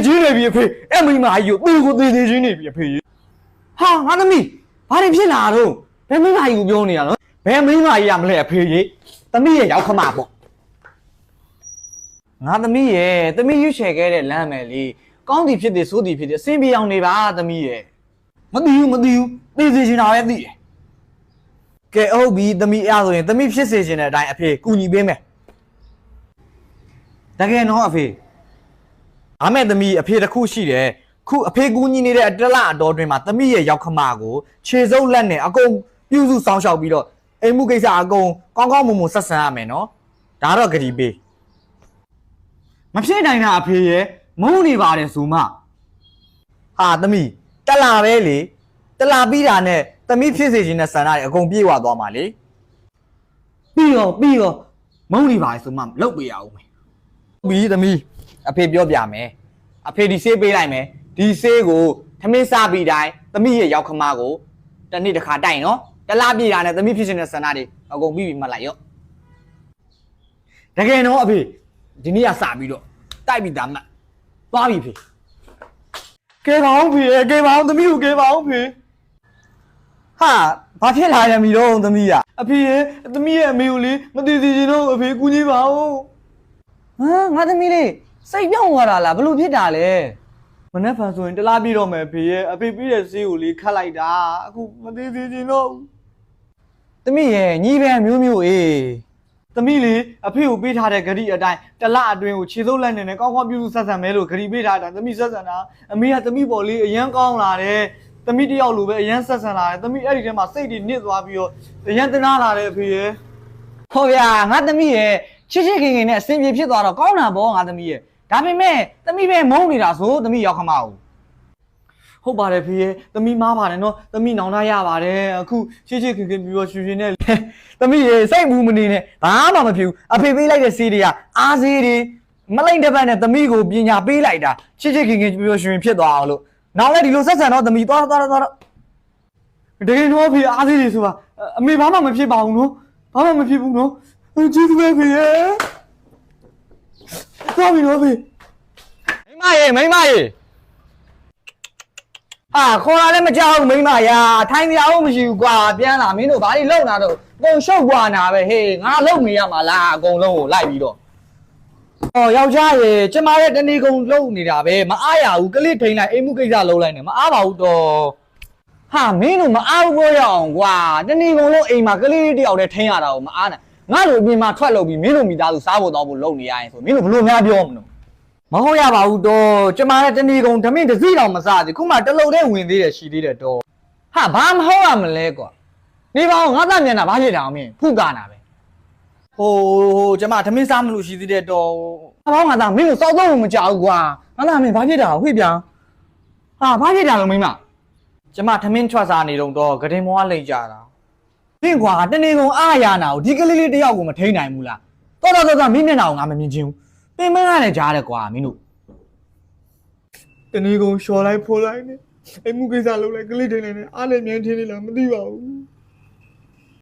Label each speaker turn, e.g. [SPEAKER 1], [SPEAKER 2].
[SPEAKER 1] ချင်းနေပြီအဖေအဲ့မိမကြီးကိုသူ့ကိုသေးသေးချင်းနေပြီအဖေဟာငါသမီးဘာတွေဖြစ်လာတော့ဘယ်မိမကြီးကိုပြောနေရနော်ဘယ်မိမကြီးရမလဲအဖေကြီးသမီးရဲ့ရောက်ခမပေါ့ငါသမီးရဲ့သမီးရွှေခဲ့တဲ့လမ်းမယ်လေကောင်းသည်ဖြစ်တယ်ဆိုသည်ဖြစ်တယ်အစင်ပြေအောင်နေပါသမီးရဲ့မသိဘူးသိစေချင်တာပဲသိတယ်ကဲဟုတ်ပြီသမီးအားဆိုရင်သမီးဖြစ်စေချင်တဲ့အတိုင်းအဖေကူညီပေးမယ်တကယ်နော်အဖေအားမဲ့သမီးအဖေတစ်ခုရှိတယ်ခုအဖေကူညီနေတဲ့အတလအတော်တွင်မှာသမီးရဲ့ရောက်ခမကိုခြေစုပ်လက်နဲ့အကုန်ပြုစုစောင်းရှောက်ပြီးတော့အိမ်မှုကိစ္စအကုန်ကောင်းကောင်းမွန်မွန်ဆက်ဆံရမယ်နော်ဒါတော့ဂရီပေးမဖြစ်နိုင်တာအဖေရဲ့မုန်းနေပါတယ်ဆိုမှဟာသမီးတလာပဲလေတလာပြီးတာနဲ့သမီးဖြစ်စေခြင်းနဲ့ဆန္ဒတွေအကုန်ပြေဝသွားမှာလေပြီးတော့မုန်းနေပါတယ်ဆိုမှလောက်ပေးရအောင်မယ်ပြီးသမီးအဖေပြောပြမယ်အဖေဒီဆေးပေးလိုက်မယ်ဒီဆေးကိုထမင်းစားပြီးတိုင်းသမီးရဲ့ရောက်ခမကိုတနေ့တစ်ခါတိုက်နော်တလားပြေတာနဲ့သမီးဖြစ်ခြင်းနဲ့ဆန္ဒတွေအကုန်ပြီးမှတ်လိုက်ရောတကယ်နော်အဖေဒီနေ့ကစပြီးတော့တိုက်ပြီးသားမှတ်သွားပြီဖေကဲပါအောင်ဖေကဲပါအောင်သမီးကိုကဲပါအောင်ဖေဟာဘာဖြစ်လာရမီတော့သမီးကအဖေရဲ့သမီးရဲ့အမေကိုလေမသိသေးချင်တော့အဖေကူညီပါဦးဟမ်ငါသမီးလေးစိတ်ပြောင်းသွားတာလားဘလို့ဖြစ်တာလဲမနေ့ဖန်ဆိုရင်တလားပြီးတော့မယ်ဖေရဲ့အဖေပြီးတဲ့ဆေးကိုလေခတ်လိုက်တာအခုမသိသေးချင်တော့သမီးရဲ့ညီပဲမျိုးအေးသမီးလေအဖေကိုပေးထားတဲ့ဂရီအတိုင်းတလအတွင်းကိုခြေစုပ်လက်နဲ့ကောင်းကောင်းပြုစုဆက်ဆံမဲလို့ဂရီပေးထားတာသမီးဆက်ဆံတာအမေကသမီးပေါ်လေးအရန်ကောင်းလာတယ်သမီးတယောက်လိုပဲအရန်ဆက်ဆံလာတယ်သမီးအဲ့ဒီထဲမှာစိတ်တွေနစ်သွားပြီးတော့အရန်တနာလာတယ်အဖေရဲ့ဟောဗျာငါသမီးရဲ့ချစ်ခင်နဲ့အစင်ပြေဖြစ်သွားတော့ကောင်းတာပေါ့ငါသမီးရဲ့ဒါပေမဲ့သမီးပဲမုန်းနေတာဆိုသမီးရောက်ခမအောင်ဟုတ်ပါတယ်ဖေရဲ့သမီးမားပါတယ်နော်သမီးနောင်တရပါတယ်အခုချစ်ခင်ပြီးတော့ရှင်နဲ့သမီးရေစိတ်ဘူးမနေနဲ့ဘာမှမဖြစ်ဘူးအဖေပေးလိုက်တဲ့ဆေးတွေကအားဆေးတွေမလိမ့်တစ်ပတ်နဲ့သမီးကိုပညာပေးလိုက်တာချစ်ခင်ပြီးတော့ရှင်ဖြစ်သွားအောင်လို့နောက်လည်းဒီလိုဆက်ဆံတော့သမီးသွားတကယ်တော့ဖေအားဆေးတွေဆိုတာအမေဘာမှမဖြစ်ပါဘူးနော်ဘာမှမဖြစ်ဘူးနော်ကျေးဇူးပဲဖေရဲ့သွားပြီနော်ဖေမိမရေဟာခေါ်လာလည်းမကြောက်ဘူးမိမရာထိုင်ပြအောင်မရှိဘူးကွာပြန်လာမင်းတို့ဘာလို့လုံလာတော့ပုံရှုပ်ကွာနာပဲဟေးငါလုံနေရမှာလားအကုန်လုံးကိုလိုက်ပြီးတော့ဟောယောက်ျားရေကျမရဲ့တဏီကုံလုံနေတာပဲမအားရဘူးကလေးထိန်လိုက်အိမ်မှုကိစ္စလုံးလိုက်နေမအားပါဘူးတော့ဟာမင်းတို့မအားဘူးပြောရအောင်ကွာတဏီကုံလုံးအိမ်မှာကလေးတယောက်တည်းထိန်ရတာကိုမအားနိုင်ငါ့လိုအပြင်မှာထွက်လို့ပြီးမင်းတို့မိသားစုစားဖို့တော့ဖို့လုံနေရရင်ဆိုမင်းတို့ဘလို့များပြောမလို့မဟုတ်ရပါဘူးတော့ကျမနဲ့တဏီကုံဓမင်းတစ်စီးတောင်မစားသေးခုမှတလုံးနဲ့ဝင်သေးတယ်ရှိသေးတယ်တော့ဟာဘာမဟုတ်ရမလဲကွာနေပါဦးငါသားမျက်နှာဘာဖြစ်တာအောင်မင်းဖုကနာပဲဟိုကျမဓမင်းစားမလို့ရှိသေးတယ်တော့အပေါင်းငါသားမင်းကိုစောက်တော့မကြောက်ကွာငါသားမင်းဘာဖြစ်တာဟွေ့ပြန်ဟာဘာဖြစ်တာလို့မိမကျမဓမင်းထွက်စားနေတော့ဂဒင်မောကလိမ့်ကြတာမင်းကွာတဏီကုံအားရနာကိုဒီကလေးလေးတယောက်ကိုမထိန်နိုင်ဘူးလားတော်မင်းမျက်နှာကိုငါမမြင်ချင်းဘူးပင်မကလည်းကြားတယ်ကွာမင်းတို့တနေ့ကုန်လျှော်လိုက်ဖိုးလိုက်နဲ့အိမ်မှုကိစ္စလုပ်လိုက်ကလေးတွေနဲ့အားလည်းမြန်းထင်းနေလားမသိပါဘူး